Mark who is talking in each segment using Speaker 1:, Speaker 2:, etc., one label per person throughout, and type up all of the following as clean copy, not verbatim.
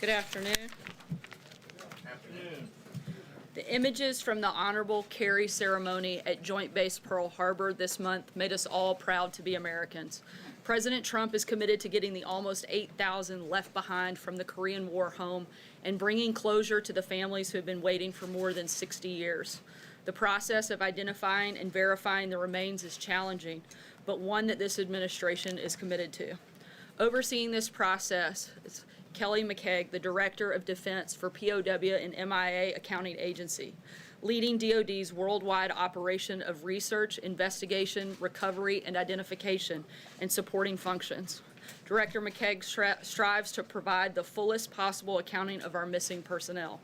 Speaker 1: Good afternoon. The images from the Honorable Carry ceremony at Joint Base Pearl Harbor this month made us all proud to be Americans. President Trump is committed to getting the almost 8,000 left behind from the Korean War home and bringing closure to the families who have been waiting for more than 60 years. The process of identifying and verifying the remains is challenging, but one that this administration is committed to. Overseeing this process is Kelly McKeag, the Director of Defense for POW and MIA Accounting Agency, leading DoD's worldwide operation of research, investigation, recovery, and identification, and supporting functions. Director McKeag strives to provide the fullest possible accounting of our missing personnel.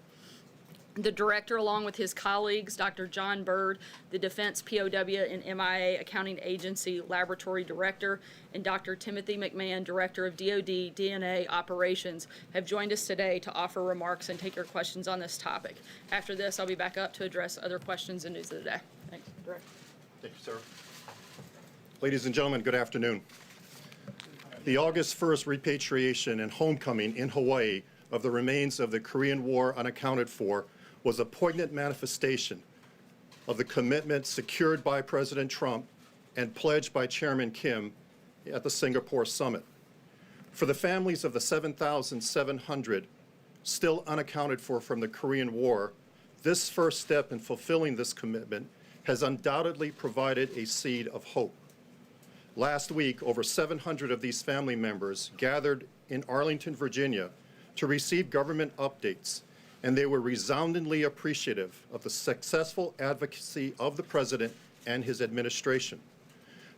Speaker 1: The director, along with his colleagues, Dr. John Byrd, the Defense POW and MIA Accounting Agency Laboratory Director, and Dr. Timothy McMahon, Director of DoD DNA Operations, have joined us today to offer remarks and take your questions on this topic. After this, I'll be back up to address other questions and news of the day. Thanks, Director.
Speaker 2: Thank you, sir. Ladies and gentlemen, good afternoon. The August 1st repatriation and homecoming in Hawaii of the remains of the Korean War unaccounted for was a poignant manifestation of the commitment secured by President Trump and pledged by Chairman Kim at the Singapore summit. For the families of the 7,700 still unaccounted for from the Korean War, this first step in fulfilling this commitment has undoubtedly provided a seed of hope. Last week, over 700 of these family members gathered in Arlington, Virginia, to receive government updates, and they were resoundingly appreciative of the successful advocacy of the President and his administration.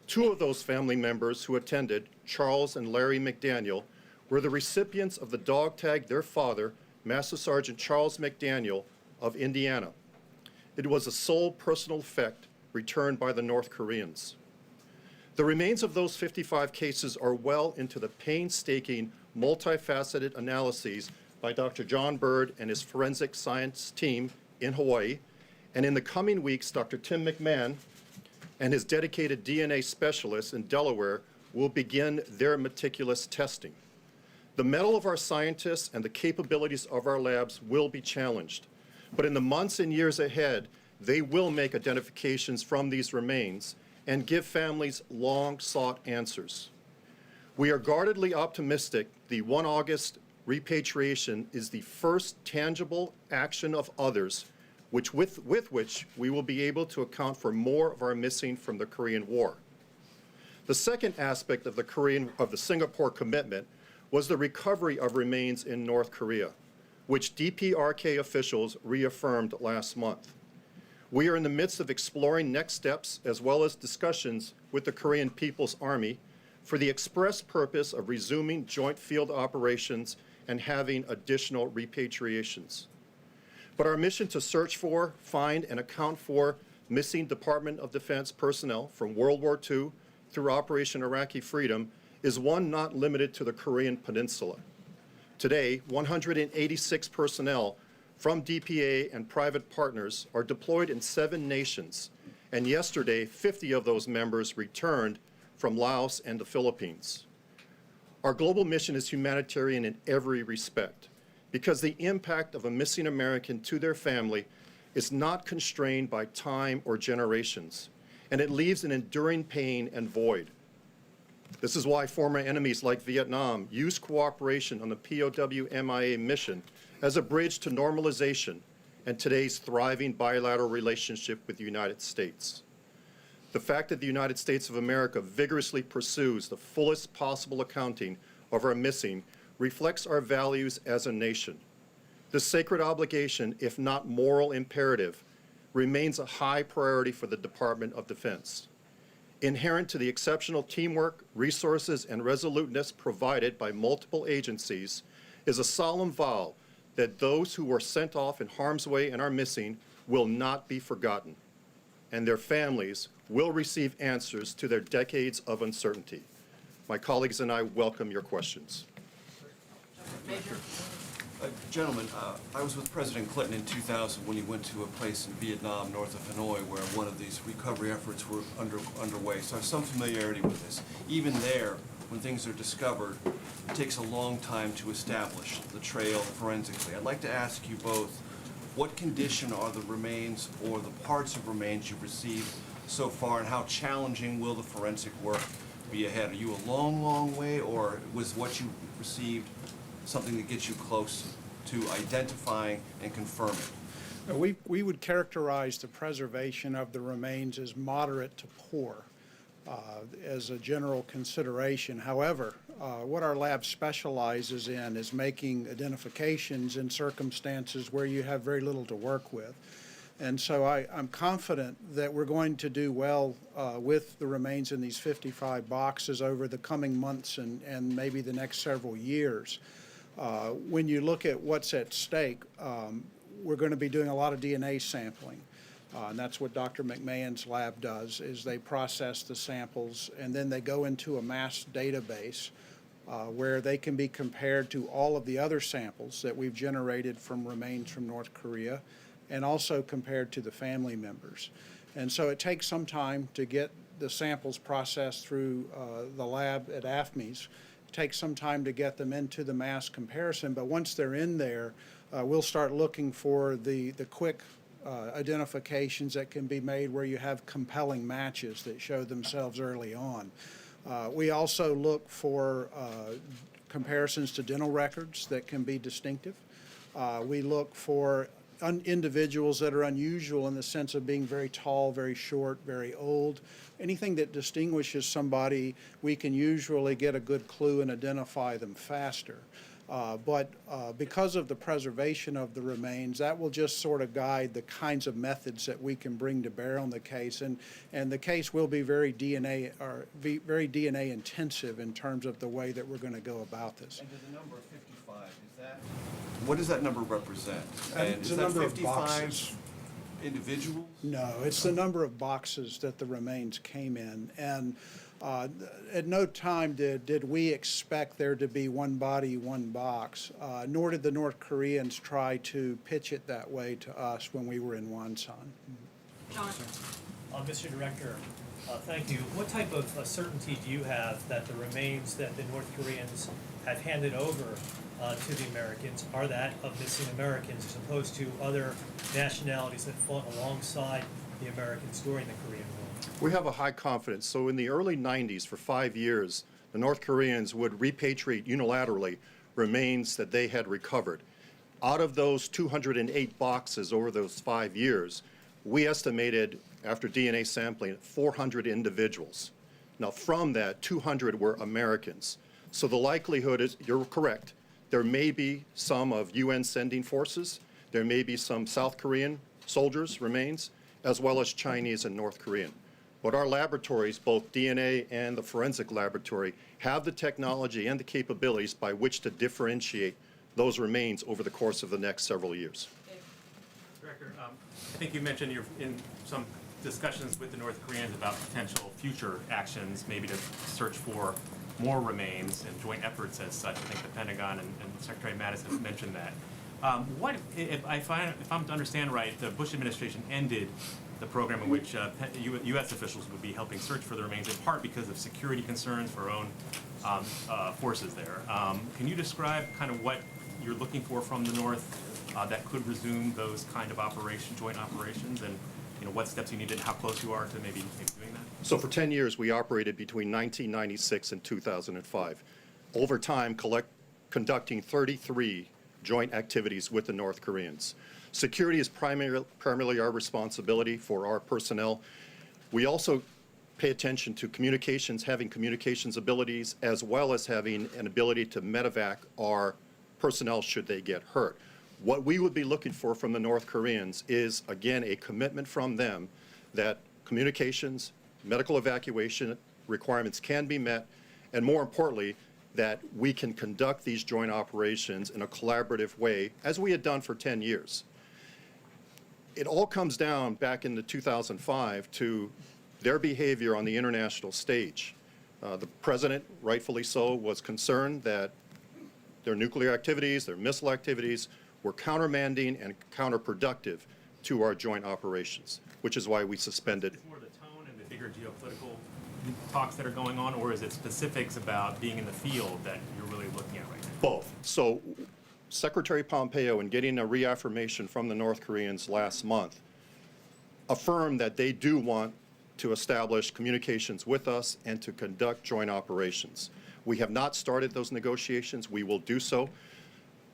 Speaker 2: Two of those family members who attended, Charles and Larry McDaniel, were the recipients of the dog tag their father, Master Sergeant Charles McDaniel of Indiana. It was a sole personal effect returned by the North Koreans. The remains of those 55 cases are well into the painstaking, multifaceted analyses by Dr. John Byrd and his forensic science team in Hawaii, and in the coming weeks, Dr. Tim McMahon and his dedicated DNA specialists in Delaware will begin their meticulous testing. The mettle of our scientists and the capabilities of our labs will be challenged, but in the months and years ahead, they will make identifications from these remains and give families long-sought answers. We are guardedly optimistic the 1 August repatriation is the first tangible action of others with which we will be able to account for more of our missing from the Korean War. The second aspect of the Singapore commitment was the recovery of remains in North Korea, which DPRK officials reaffirmed last month. We are in the midst of exploring next steps as well as discussions with the Korean People's Army for the express purpose of resuming joint field operations and having additional repatriations. But our mission to search for, find, and account for missing Department of Defense personnel from World War II through Operation Iraqi Freedom is one not limited to the Korean Peninsula. Today, 186 personnel from DPA and private partners are deployed in 7 nations, and yesterday, 50 of those members returned from Laos and the Philippines. Our global mission is humanitarian in every respect, because the impact of a missing American to their family is not constrained by time or generations, and it leaves an enduring pain and void. This is why former enemies like Vietnam use cooperation on the POW-MIA mission as a bridge to normalization and today's thriving bilateral relationship with the United States. The fact that the United States of America vigorously pursues the fullest possible accounting of our missing reflects our values as a nation. This sacred obligation, if not moral imperative, remains a high priority for the Department of Defense. Inherent to the exceptional teamwork, resources, and resoluteness provided by multiple agencies is a solemn vow that those who were sent off in harm's way and are missing will not be forgotten, and their families will receive answers to their decades of uncertainty. My colleagues and I welcome your questions.
Speaker 3: Gentlemen, I was with President Clinton in 2000 when he went to a place in Vietnam, north of Hanoi, where one of these recovery efforts were underway. So I have some familiarity with this. Even there, when things are discovered, it takes a long time to establish the trail forensically. I'd like to ask you both, what condition are the remains or the parts of remains you've received so far, and how challenging will the forensic work be ahead? Are you a long, long way, or was what you received something that gets you close to identifying and confirming?
Speaker 4: We would characterize the preservation of the remains as moderate to poor as a general consideration. However, what our lab specializes in is making identifications in circumstances where you have very little to work with. And so I'm confident that we're going to do well with the remains in these 55 boxes over the coming months and maybe the next several years. When you look at what's at stake, we're going to be doing a lot of DNA sampling. And that's what Dr. McMahon's lab does, is they process the samples and then they go into a mass database where they can be compared to all of the other samples that we've generated from remains from North Korea, and also compared to the family members. And so it takes some time to get the samples processed through the lab at AFMES. It takes some time to get them into the mass comparison, but once they're in there, we'll start looking for the quick identifications that can be made where you have compelling matches that show themselves early on. We also look for comparisons to dental records that can be distinctive. We look for individuals that are unusual in the sense of being very tall, very short, very old. Anything that distinguishes somebody, we can usually get a good clue and identify them faster. But because of the preservation of the remains, that will just sort of guide the kinds of methods that we can bring to bear on the case. And the case will be very DNA intensive in terms of the way that we're going to go about this.
Speaker 3: And the number of 55, is that, what does that number represent? And
Speaker 4: It's
Speaker 3: is
Speaker 4: the
Speaker 3: that
Speaker 4: number of
Speaker 3: 55
Speaker 4: boxes.
Speaker 3: individuals?
Speaker 4: No, it's the number of boxes that the remains came in. And at no time did we expect there to be one body, one box, nor did the North Koreans try to pitch it that way to us when we were in Wonsan.
Speaker 1: John?
Speaker 5: Mr. Director, thank you. What type of certainty do you have that the remains that the North Koreans have handed over to the Americans are that of missing Americans, as opposed to other nationalities that fought alongside the Americans during the Korean War?
Speaker 2: We have a high confidence. So in the early 90s, for 5 years, the North Koreans would repatriate unilaterally remains that they had recovered. Out of those 208 boxes over those 5 years, we estimated, after DNA sampling, 400 individuals. Now, from that, 200 were Americans. So the likelihood is, you're correct, there may be some of UN sending forces, there may be some South Korean soldiers' remains, as well as Chinese and North Korean. But our laboratories, both DNA and the forensic laboratory, have the technology and the capabilities by which to differentiate those remains over the course of the next several years.
Speaker 6: Director, I think you mentioned you're in some discussions with the North Koreans about potential future actions, maybe to search for more remains and joint efforts as such. I think the Pentagon and Secretary Mattis have mentioned that. What, if I'm to understand right, the Bush administration ended the program in which U.S. officials would be helping search for the remains, in part because of security concerns for our own forces there. Can you describe kind of what you're looking for from the North that could resume those kind of joint operations, and what steps you needed, how close you are to maybe doing that?
Speaker 2: So for 10 years, we operated between 1996 and 2005. Over time, conducting 33 joint activities with the North Koreans. Security is primarily our responsibility for our personnel. We also pay attention to communications, having communications abilities, as well as having an ability to medevac our personnel should they get hurt. What we would be looking for from the North Koreans is, again, a commitment from them that communications, medical evacuation requirements can be met, and more importantly, that we can conduct these joint operations in a collaborative way, as we had done for 10 years. It all comes down back into 2005 to their behavior on the international stage. The president, rightfully so, was concerned that their nuclear activities, their missile activities, were countermanding and counterproductive to our joint operations, which is why we suspended.
Speaker 6: Is it more the tone and the bigger geopolitical talks that are going on, or is it specifics about being in the field that you're really looking at right now?
Speaker 2: Both. So Secretary Pompeo, in getting a reaffirmation from the North Koreans last month, affirmed that they do want to establish communications with us and to conduct joint operations. We have not started those negotiations. We will do so.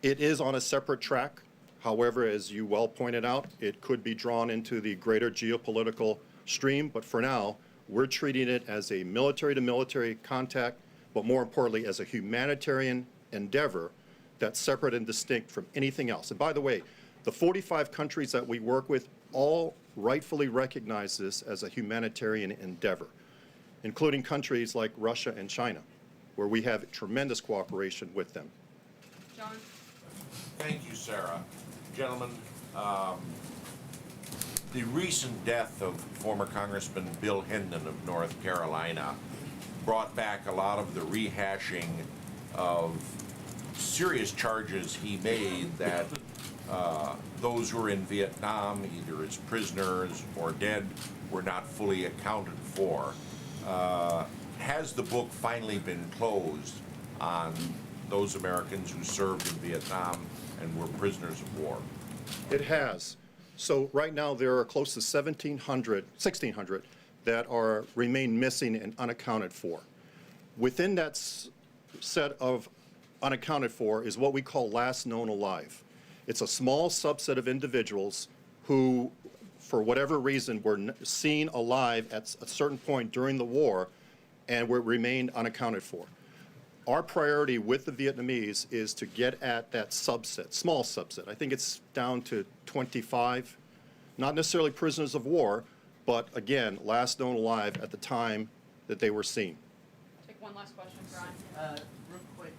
Speaker 2: It is on a separate track. However, as you well pointed out, it could be drawn into the greater geopolitical stream. But for now, we're treating it as a military-to-military contact, but more importantly, as a humanitarian endeavor that's separate and distinct from anything else. And by the way, the 45 countries that we work with all rightfully recognize this as a humanitarian endeavor, including countries like Russia and China, where we have tremendous cooperation with them.
Speaker 1: John?
Speaker 7: Thank you, Sarah. Gentlemen, the recent death of former Congressman Bill Hendon of North Carolina brought back a lot of the rehashing of serious charges he made that those who were in Vietnam, either as prisoners or dead, were not fully accounted for. Has the book finally been closed on those Americans who served in Vietnam and were prisoners of war?
Speaker 2: It has. So right now there are close to 1,600 that remain missing and unaccounted for. Within that set of unaccounted for is what we call last known alive. It's a small subset of individuals who, for whatever reason, were seen alive at a certain point during the war and remained unaccounted for. Our priority with the Vietnamese is to get at that subset, small subset. I think it's down to 25, not necessarily prisoners of war, but again, last known alive at the time that they were seen.
Speaker 1: Take one last question, Brian.
Speaker 8: Real quick,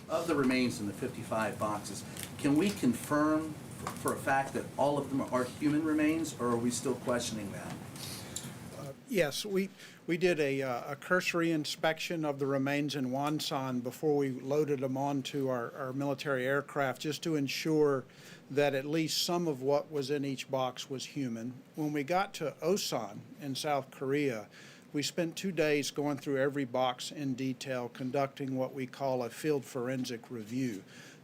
Speaker 8: of the remains in the 55 boxes, can we confirm for a fact that all of them are human remains, or are we still questioning that?
Speaker 4: Yes, we did a cursory inspection of the remains in Wonsan before we loaded them onto our military aircraft, just to ensure that at least some of what was in each box was human. When we got to Osan in South Korea, we spent 2 days going through every box in detail, conducting what we call a field forensic review.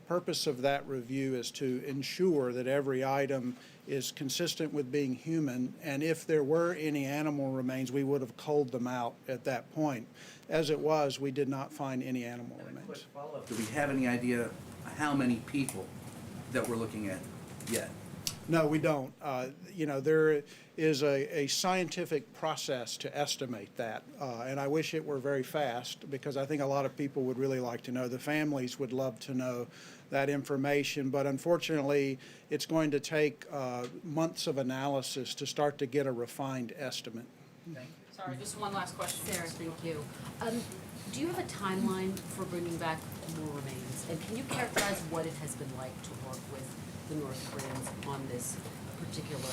Speaker 4: Purpose of that review is to ensure that every item is consistent with being human, and if there were any animal remains, we would have culled them out at that point. As it was, we did not find any animal remains.
Speaker 8: Quick follow-up. Do we have any idea how many people that we're looking at yet?
Speaker 4: No, we don't. There is a scientific process to estimate that, and I wish it were very fast, because I think a lot of people would really like to know. The families would love to know that information, but unfortunately, it's going to take months of analysis to start to get a refined estimate.
Speaker 8: Thank you.
Speaker 1: Sorry, just one last question.
Speaker 9: Sarah, thank you. Do you have a timeline for bringing back more remains? And can you characterize what it has been like to work with the North Koreans on this particular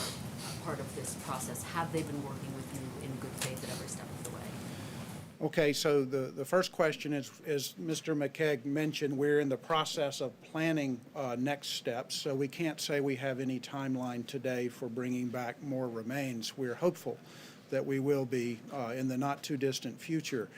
Speaker 9: part of this process? Have they been working with you in good faith at every step of the way?
Speaker 4: Okay, so the first question is, as Mr. McKeag mentioned, we're in the process of planning next steps, so we can't say we have any timeline today for bringing back more remains. We're hopeful that we will be in the not-too-distant future.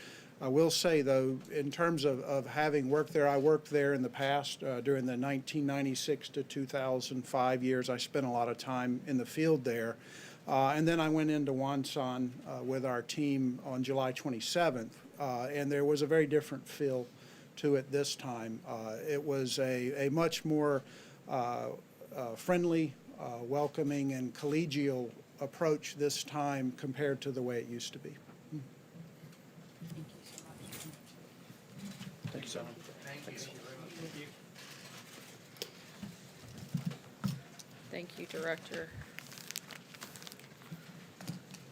Speaker 4: I will say, though, in terms of having worked there, I worked there in the past during the 1996 to 2005 years. I spent a lot of time in the field there. And then I went into Wonsan with our team on July 27th, and there was a very different feel to it this time. It was a much more friendly, welcoming, and collegial approach this time compared to the way it used to be. Thank you, sir.
Speaker 1: Thank you, Director.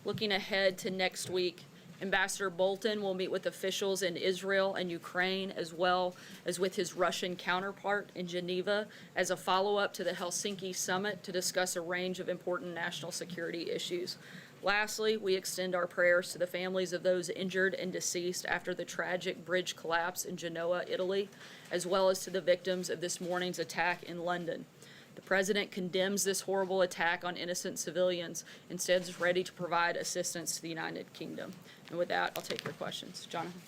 Speaker 1: Looking ahead to next week, Ambassador Bolton will meet with officials in Israel and Ukraine, as well as with his Russian counterpart in Geneva, as a follow-up to the Helsinki summit to discuss a range of important national security issues. Lastly, we extend our prayers to the families of those injured and deceased after the tragic bridge collapse in Genoa, Italy, as well as to the victims of this morning's attack in London. The President condemns this horrible attack on innocent civilians and stands ready to provide assistance to the United Kingdom. And with that, I'll take your questions. Jonathan?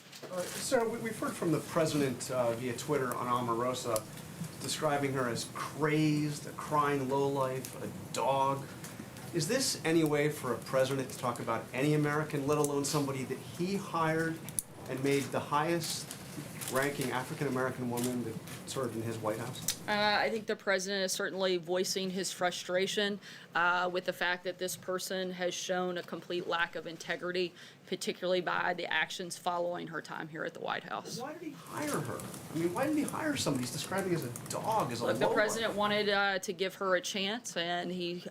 Speaker 10: Sarah, we've heard from the President via Twitter on Omarosa, describing her as crazed, a crying lowlife, a dog. Is this any way for a president to talk about any American, let alone somebody that he hired and made the highest ranking African-American woman that served in his White House?
Speaker 1: I think the president is certainly voicing his frustration with the fact that this person has shown a complete lack of integrity, particularly by the actions following her time here at the White House.
Speaker 10: Why did he hire her? I mean, why didn't he hire somebody he's describing as a dog, as a
Speaker 1: Look, the
Speaker 10: lowlife?
Speaker 1: president wanted to give her a chance, and he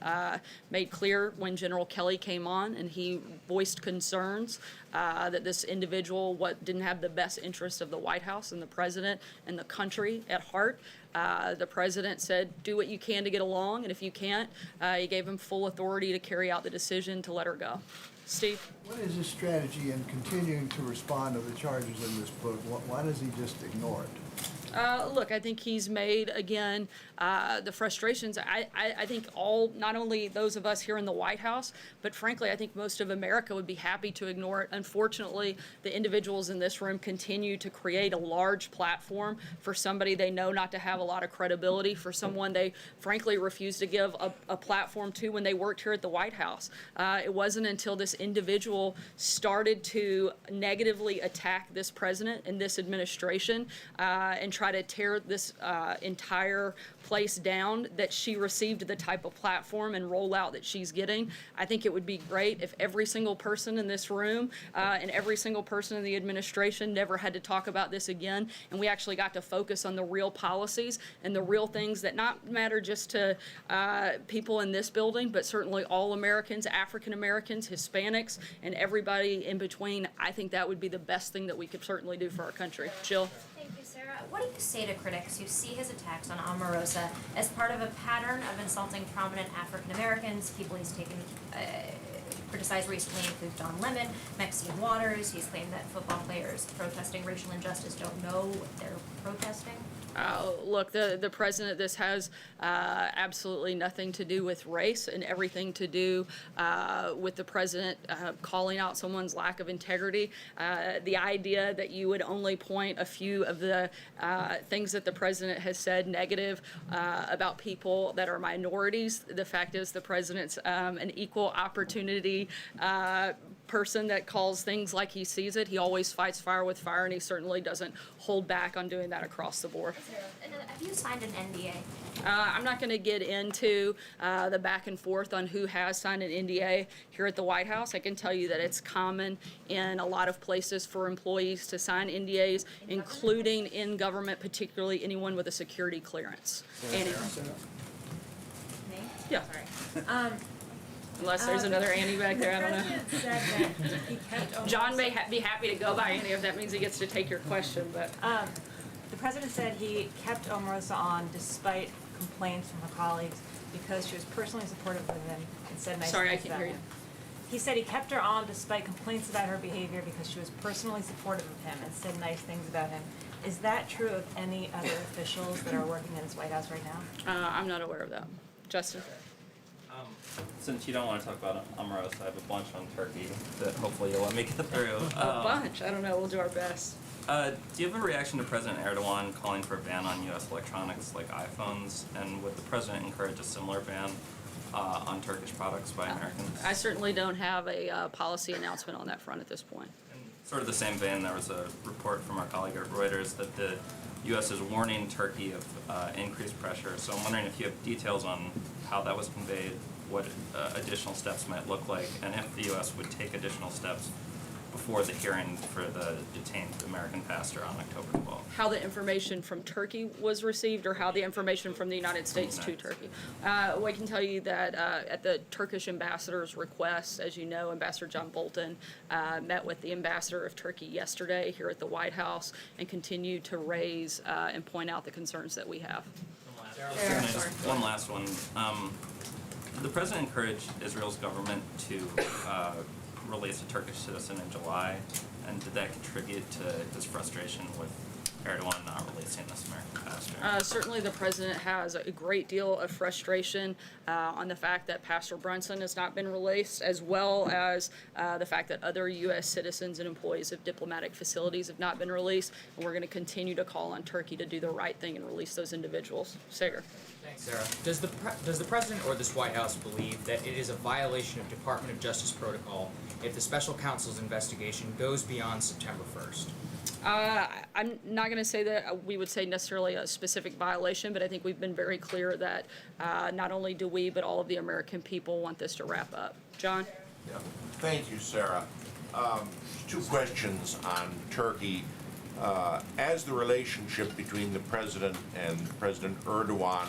Speaker 1: made clear when General Kelly came on, and he voiced concerns that this individual didn't have the best interest of the White House and the president and the country at heart. The president said, do what you can to get along, and if you can't, he gave him full authority to carry out the decision to let her go. Steve?
Speaker 11: What is his strategy in continuing to respond to the charges in this book? Why does he just ignore it?
Speaker 1: Look, I think he's made, again, the frustrations. I think not only those of us here in the White House, but frankly, I think most of America would be happy to ignore it. Unfortunately, the individuals in this room continue to create a large platform for somebody they know not to have a lot of credibility, for someone they frankly refuse to give a platform to when they worked here at the White House. It wasn't until this individual started to negatively attack this president and this administration and try to tear this entire place down that she received the type of platform and rollout that she's getting. I think it would be great if every single person in this room and every single person in the administration never had to talk about this again, and we actually got to focus on the real policies and the real things that not matter just to people in this building, but certainly all Americans, African Americans, Hispanics, and everybody in between. I think that would be the best thing that we could certainly do for our country. Jill?
Speaker 12: Thank you, Sarah. What do you say to critics who see his attacks on Omarosa as part of a pattern of insulting prominent African Americans? People he's taken criticized recently include Don Lemon, Maxine Waters. He's claimed that football players protesting racial injustice don't know what they're protesting.
Speaker 1: Look, the president, this has absolutely nothing to do with race and everything to do with the president calling out someone's lack of integrity. The idea that you would only point a few of the things that the president has said negative about people that are minorities. The fact is the president's an equal opportunity person that calls things like he sees it. He always fights fire with fire, and he certainly doesn't hold back on doing that across the board.
Speaker 12: Have you signed an NDA?
Speaker 1: I'm not going to get into the back and forth on who has signed an NDA here at the White House. I can tell you that it's common in a lot of places for employees to sign NDAs, including in government, particularly anyone with a security clearance. Annie?
Speaker 12: Me?
Speaker 1: Yeah.
Speaker 12: Sorry.
Speaker 1: Unless there's another Annie back there, I don't know.
Speaker 12: The president said that he kept Omarosa.
Speaker 1: John may be happy to go by Annie if that means he gets to take your question, but.
Speaker 13: The president said he kept Omarosa on despite complaints from her colleagues because she was personally supportive of him and said nice
Speaker 1: Sorry, I
Speaker 13: things
Speaker 1: can't
Speaker 13: about
Speaker 1: hear you.
Speaker 13: him. He said he kept her on despite complaints about her behavior because she was personally supportive of him and said nice things about him. Is that true of any other officials that are working in this White House right now?
Speaker 1: I'm not aware of that. Justin?
Speaker 14: Since you don't want to talk about Omarosa, I have a bunch on Turkey that hopefully you'll let me get through.
Speaker 1: A bunch. I don't know. We'll do our best.
Speaker 14: Do you have a reaction to President Erdogan calling for a ban on U.S. electronics like iPhones? And would the president encourage a similar ban on Turkish products by Americans?
Speaker 1: I certainly don't have a policy announcement on that front at this point.
Speaker 14: In sort of the same vein, there was a report from our colleague at Reuters that the U.S. is warning Turkey of increased pressure. So I'm wondering if you have details on how that was conveyed, what additional steps might look like, and if the U.S. would take additional steps before the hearing for the detained American pastor on October 12th.
Speaker 1: How the information from Turkey was received, or how the information from the United States to Turkey? Well, I can tell you that at the Turkish ambassador's request, as you know, Ambassador John Bolton met with the ambassador of Turkey yesterday here at the White House and continued to raise and point out the concerns that we have.
Speaker 14: One last one. The president encouraged Israel's government to release a Turkish citizen in July, and did that contribute to his frustration with Erdogan not releasing this American pastor?
Speaker 1: Certainly the president has a great deal of frustration on the fact that Pastor Brunson has not been released, as well as the fact that other U.S. citizens and employees of diplomatic facilities have not been released. And we're going to continue to call on Turkey to do the right thing and release those individuals. Sager.
Speaker 15: Thanks, Sarah. Does the president or this White House believe that it is a violation of Department of Justice protocol if the special counsel's investigation goes beyond September 1st?
Speaker 1: I'm not going to say that we would say necessarily a specific violation, but I think we've been very clear that not only do we, but all of the American people want this to wrap up. John?
Speaker 7: Yeah. Thank you, Sarah. Two questions on Turkey. As the relationship between the president and President Erdogan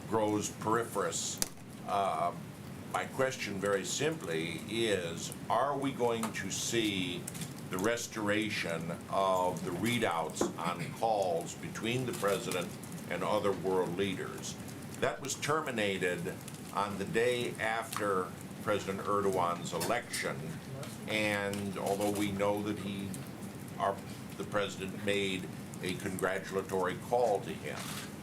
Speaker 7: grows peripherous, my question very simply is, are we going to see the restoration of the readouts on calls between the president and other world leaders? That was terminated on the day after President Erdogan's election, and although we know that the president made a congratulatory call to him,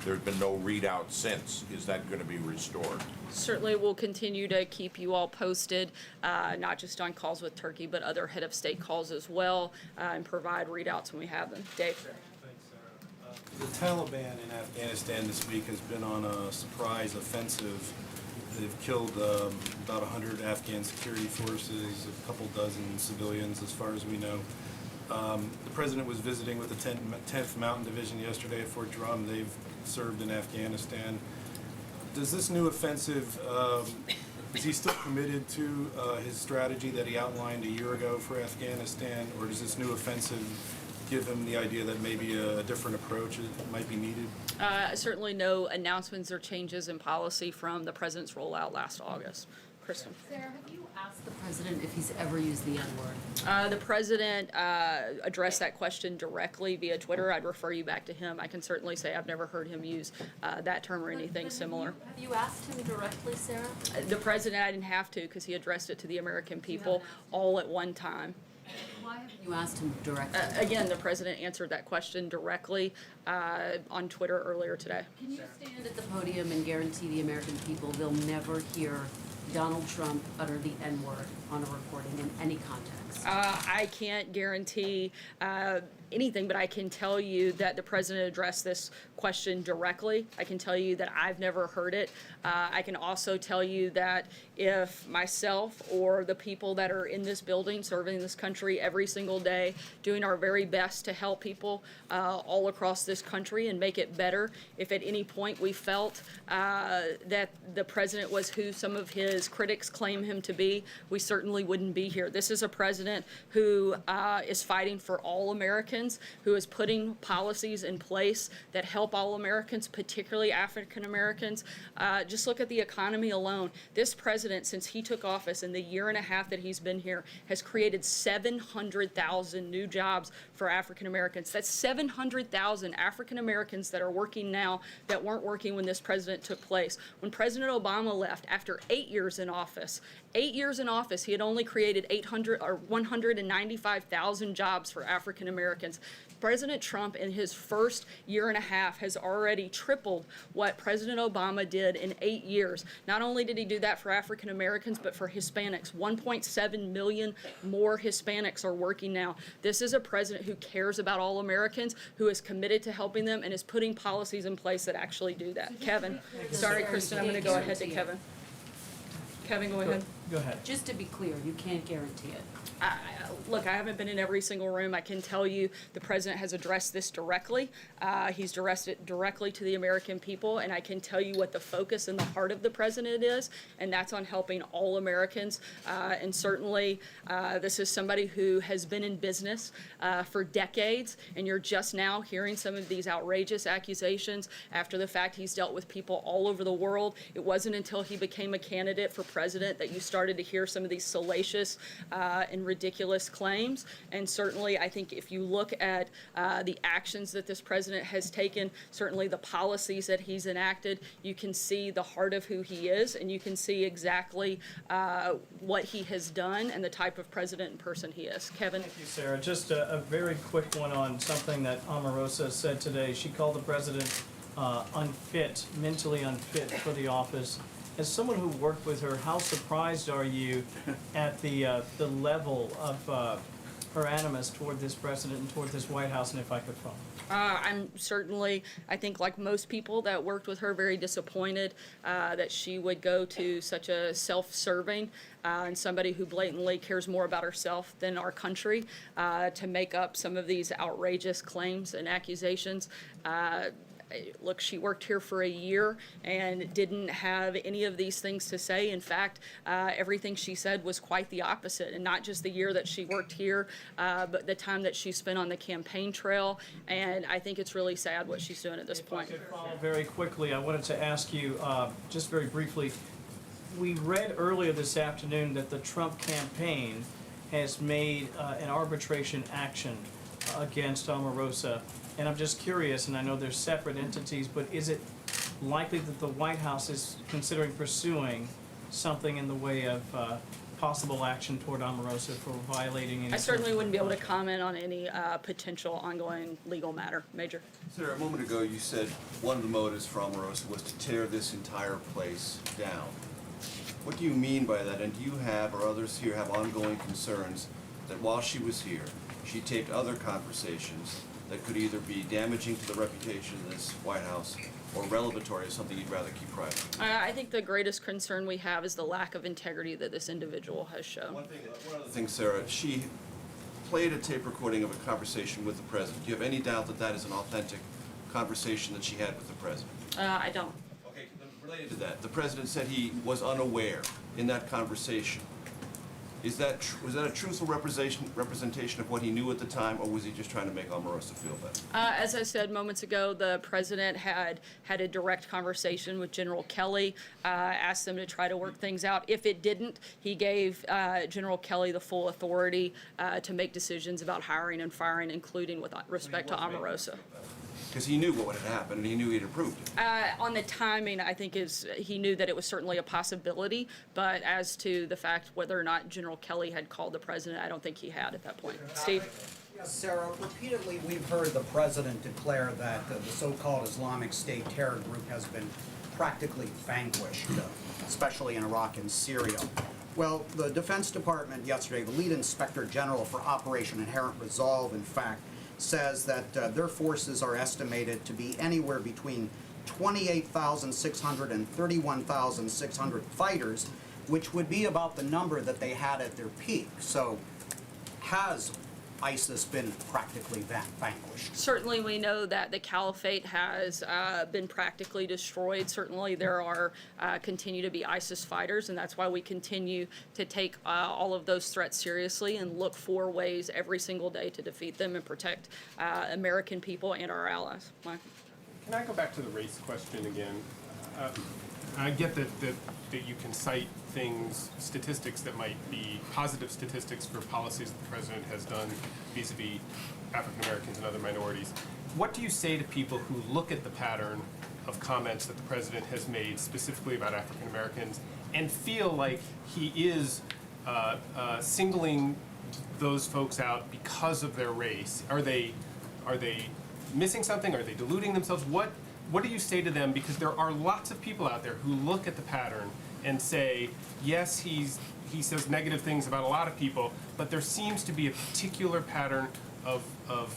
Speaker 7: there's been no readout since. Is that going to be restored?
Speaker 1: Certainly we'll continue to keep you all posted, not just on calls with Turkey, but other head of state calls as well, and provide readouts when we have them. Dave?
Speaker 16: Thanks, Sarah. The Taliban in Afghanistan this week has been on a surprise offensive. They've killed about 100 Afghan security forces, a couple dozen civilians as far as we know. The president was visiting with the 10th Mountain Division yesterday at Fort Drum. They've served in Afghanistan. Does this new offensive, is he still committed to his strategy that he outlined a year ago for Afghanistan, or does this new offensive give him the idea that maybe a different approach might be needed?
Speaker 1: Certainly no announcements or changes in policy from the president's rollout last August. Kristen?
Speaker 9: Sarah, have you asked the president if he's ever used the N-word?
Speaker 1: The president addressed that question directly via Twitter. I'd refer you back to him. I can certainly say I've never heard him use that term or anything similar.
Speaker 9: Have you asked him directly, Sarah?
Speaker 1: The president, I didn't have to because he addressed it to the American people all at one time.
Speaker 9: Why haven't you asked him directly?
Speaker 1: Again, the president answered that question directly on Twitter earlier today.
Speaker 9: Can you stand at the podium and guarantee the American people they'll never hear Donald Trump utter the N-word on a recording in any context?
Speaker 1: I can't guarantee anything, but I can tell you that the president addressed this question directly. I can tell you that I've never heard it. I can also tell you that if myself or the people that are in this building serving this country every single day, doing our very best to help people all across this country and make it better, if at any point we felt that the president was who some of his critics claim him to be, we certainly wouldn't be here. This is a president who is fighting for all Americans, who is putting policies in place that help all Americans, particularly African Americans. Just look at the economy alone. This president, since he took office in the year and a half that he's been here, has created 700,000 new jobs for African Americans. That's 700,000 African Americans that are working now that weren't working when this president took place. When President Obama left after 8 years in office, he had only created 195,000 jobs for African Americans. President Trump, in his first year and a half, has already tripled what President Obama did in 8 years. Not only did he do that for African Americans, but for Hispanics. 1.7 million more Hispanics are working now. This is a president who cares about all Americans, who is committed to helping them, and is putting policies in place that actually do that. Kevin. Sorry, Kristen, I'm going to go ahead to Kevin. Kevin, go ahead.
Speaker 15: Go ahead.
Speaker 9: Just to be clear, you can't guarantee it.
Speaker 1: Look, I haven't been in every single room. I can tell you the president has addressed this directly. He's addressed it directly to the American people, and I can tell you what the focus and the heart of the president is, and that's on helping all Americans. And certainly, this is somebody who has been in business for decades, and you're just now hearing some of these outrageous accusations after the fact. He's dealt with people all over the world. It wasn't until he became a candidate for president that you started to hear some of these salacious and been ridiculous claims. And certainly, I think if you look at the actions that this president has taken, certainly the policies that he's enacted, you can see the heart of who he is, and you can see exactly what he has done and the type of president and person he is. Kevin?
Speaker 17: Thank you, Sarah. Just a very quick one on something that Omarosa said today. She called the president unfit, mentally unfit for the office. As someone who worked with her, how surprised are you at the level of her animus toward this president and toward this White House, and if I could follow?
Speaker 1: I'm certainly, I think like most people that worked with her, very disappointed that she would go to such a self-serving and somebody who blatantly cares more about herself than our country to make up some of these outrageous claims and accusations. Look, she worked here for a year and didn't have any of these things to say. In fact, everything she said was quite the opposite, and not just the year that she worked here, but the time that she spent on the campaign trail. And I think it's really sad what she's doing at this point.
Speaker 17: If I could follow very quickly, I wanted to ask you, just very briefly, we read earlier this afternoon that the Trump campaign has made an arbitration action against Omarosa. And I'm just curious, and I know there's separate entities, but is it likely that the White House is considering pursuing something in the way of possible action toward Omarosa for violating any?
Speaker 1: I certainly wouldn't be able to comment on any potential ongoing legal matter. Major?
Speaker 3: Sarah, a moment ago you said one of the motives for Omarosa was to tear this entire place down. What do you mean by that? And do you have, or others here have, ongoing concerns that while she was here, she taped other conversations that could either be damaging to the reputation of this White House or revelatory of something you'd rather keep private?
Speaker 1: I think the greatest concern we have is the lack of integrity that this individual has shown.
Speaker 3: One other thing, Sarah, she played a tape recording of a conversation with the president. Do you have any doubt that that is an authentic conversation that she had with the president?
Speaker 1: I don't.
Speaker 3: Okay, then related to that, the president said he was unaware in that conversation. Was that a truthful representation of what he knew at the time, or was he just trying to make Omarosa feel better?
Speaker 1: As I said moments ago, the president had a direct conversation with General Kelly, asked them to try to work things out. If it didn't, he gave General Kelly the full authority to make decisions about hiring and firing, including with respect to Omarosa.
Speaker 3: Because he knew what had happened and he knew he'd approved it.
Speaker 1: On the timing, I think he knew that it was certainly a possibility, but as to the fact whether or not General Kelly had called the president, I don't think he had at that point. Steve?
Speaker 18: Yes, Sarah, repeatedly we've heard the president declare that the so-called Islamic State terror group has been practically vanquished, especially in Iraq and Syria. Well, the Defense Department yesterday, the lead inspector general for Operation Inherent Resolve, in fact, says that their forces are estimated to be anywhere between 28,600 and 31,600 fighters, which would be about the number that they had at their peak. So has ISIS been practically vanquished?
Speaker 1: Certainly we know that the caliphate has been practically destroyed. Certainly there are continue to be ISIS fighters, and that's why we continue to take all of those threats seriously and look for ways every single day to defeat them and protect American people and our allies. Mike?
Speaker 19: Can I go back to the race question again? I get that you can cite things, statistics that might be positive statistics for policies that the president has done vis-a-vis African Americans and other minorities. What do you say to people who look at the pattern of comments that the president has made specifically about African Americans and feel like he is singling those folks out because of their race? Are they missing something? Are they deluding themselves? What do you say to them? Because there are lots of people out there who look at the pattern and say, yes, he says negative things about a lot of people, but there seems to be a particular pattern of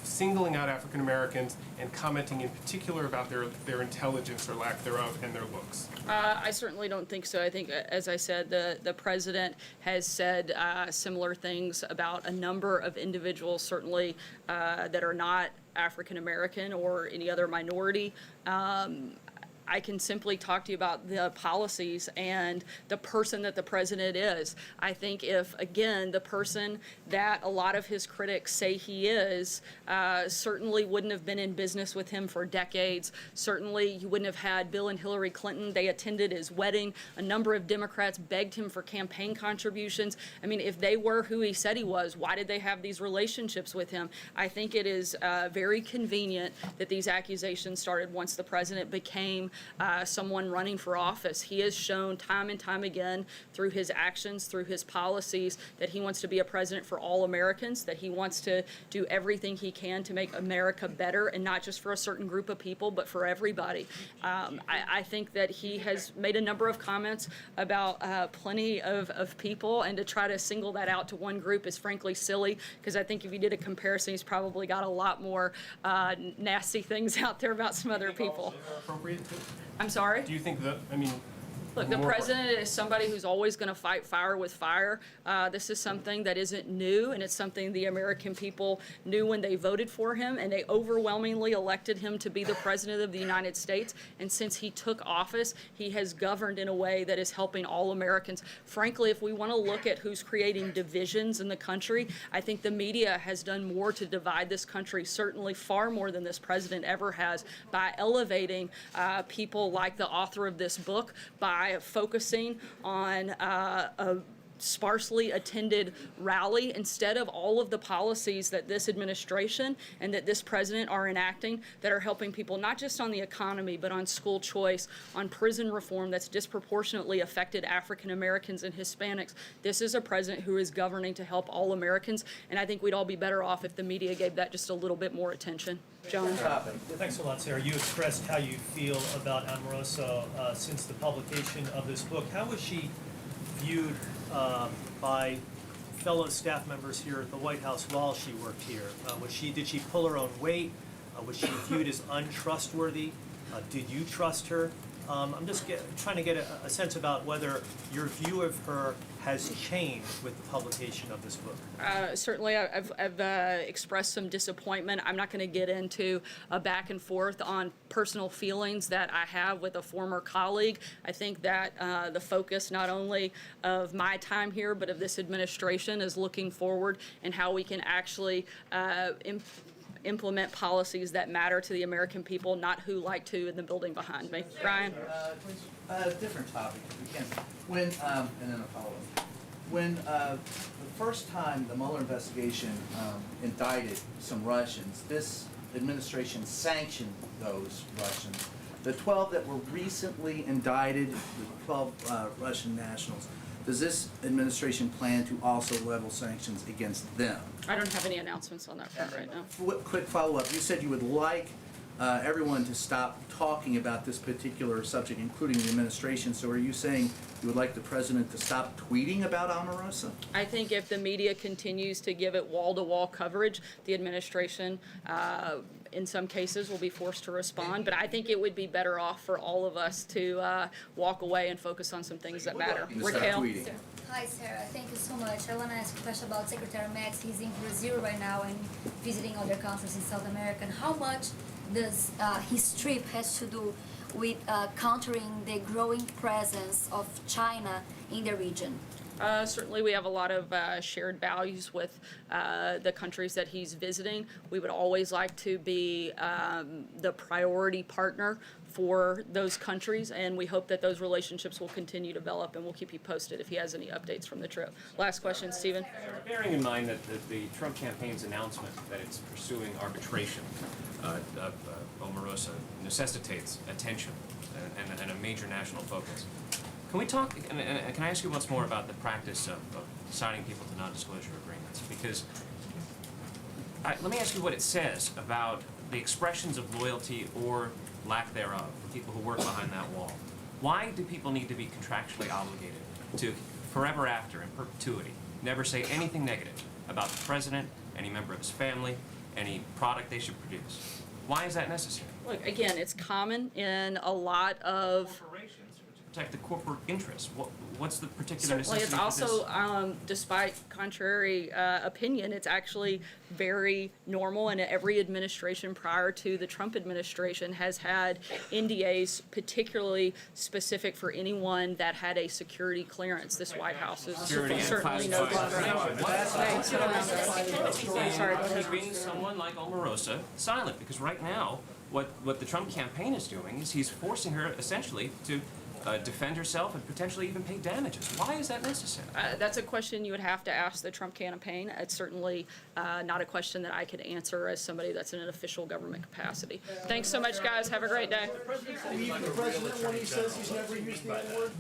Speaker 19: singling out African Americans and commenting in particular about their intelligence or lack thereof and their looks.
Speaker 1: I certainly don't think so. I think, as I said, the president has said similar things about a number of individuals, certainly I can simply talk to you about the policies and the person that the president is. I think if, again, the person that a lot of his critics say he is, certainly wouldn't have been in business with him for decades. Certainly you wouldn't have had Bill and Hillary Clinton. They attended his wedding. A number of Democrats begged him for campaign contributions. I mean, if they were who he said he was, why did they have these relationships with him? I think it is very convenient that these accusations started once the president became someone running for office. He has shown time and time again through his actions, through his policies, that he wants to be a president for all Americans, that he wants to do everything he can to make America better, and not just for a certain group of people, but for everybody. I think that he has made a number of comments about plenty of people, and to try to single that out to one group is frankly silly, because I think if you did a comparison, he's probably got a lot more nasty things out there about some other people.
Speaker 19: Appropriate to?
Speaker 1: I'm sorry?
Speaker 19: Do you think that, I mean,
Speaker 1: Look, the
Speaker 19: more-
Speaker 1: president is somebody who's always going to fight fire with fire. This is something that isn't new, and it's something the American people knew when they voted for him, and they overwhelmingly elected him to be the president of the United States. And since he took office, he has governed in a way that is helping all Americans. Frankly, if we want to look at who's creating divisions in the country, I think the media has done more to divide this country, certainly far more than this president ever has, by elevating people like the author of this book, by focusing on a sparsely attended rally instead of all of the policies that this administration and that this president are enacting that are helping people not just on the economy, but on school choice, on prison reform that's disproportionately affected African Americans and Hispanics. This is a president who is governing to help all Americans, and I think we'd all be better off if the media gave that just a little bit more attention. John?
Speaker 5: Thanks a lot, Sarah. You expressed how you feel about Omarosa since the publication of this book. How was she viewed by fellow staff members here at the White House while she worked here? Did she pull her own weight? Was she viewed as untrustworthy? Did you trust her? I'm just trying to get a sense about whether your view of her has changed with the publication of this book.
Speaker 1: Certainly, I've expressed some disappointment. I'm not going to get into a back and forth on personal feelings that I have with a former colleague. I think that the focus not only of my time here, but of this administration is looking forward and how we can actually implement policies that matter to the American people, not who like to in the building behind me. Ryan?
Speaker 8: Different topic, if we can. When, and then a follow-up. When the first time the Mueller investigation indicted some Russians, this administration sanctioned those Russians. The 12 that were recently indicted, the 12 Russian nationals, does this administration plan to also level sanctions against them?
Speaker 1: I don't have any announcements on that front right now.
Speaker 8: Quick follow-up. You said you would like everyone to stop talking about this particular subject, including the administration. So are you saying you would like the president to stop tweeting about Omarosa?
Speaker 1: I think if the media continues to give it wall-to-wall coverage, the administration, in some cases, will be forced to respond. But I think it would be better off for all of us to walk away and focus on some things that matter. Raquel?
Speaker 20: Hi, Sarah. Thank you so much. I want to ask a question about Secretary Max. He's in Brazil right now and visiting other countries in South America. And how much does his trip has to do with countering the growing presence of China in the region?
Speaker 1: Certainly, we have a lot of shared values with the countries that he's visiting. We would always like to be the priority partner for those countries, and we hope that those relationships will continue to develop, and we'll keep you posted if he has any updates from the trip. Last question, Stephen.
Speaker 6: Bearing in mind that the Trump campaign's announcement that it's pursuing arbitration of Omarosa necessitates attention and a major national focus. Can we talk, and can I ask you once more about the practice of signing people to non-disclosure agreements? Because let me ask you what it says about the expressions of loyalty or lack thereof for people who work behind that wall. Why do people need to be contractually obligated to forever after, in perpetuity, never say anything negative about the president, any member of his family, any product they should produce? Why is that necessary?
Speaker 1: Look, again, it's common in a lot of
Speaker 21: protect the corporate interests? What's the particular
Speaker 1: Certainly,
Speaker 21: necessity
Speaker 1: it's
Speaker 21: for this?
Speaker 1: also, despite contrary opinion, it's actually very normal, and every administration prior to the Trump administration has had NDAs particularly specific for anyone that had a security clearance. This White House is
Speaker 21: Security and
Speaker 1: certainly no
Speaker 21: classified.
Speaker 1: different. Sorry, go ahead.
Speaker 21: Keeping someone like Omarosa silent, because right now, what the Trump campaign is doing is he's forcing her essentially to defend herself and potentially even pay damages. Why is that necessary?
Speaker 1: That's a question you would have to ask the Trump campaign. It's certainly not a question that I could answer as somebody that's in an official government capacity. Thanks so much, guys. Have a great day.
Speaker 11: The president when he says he's never used the N-word?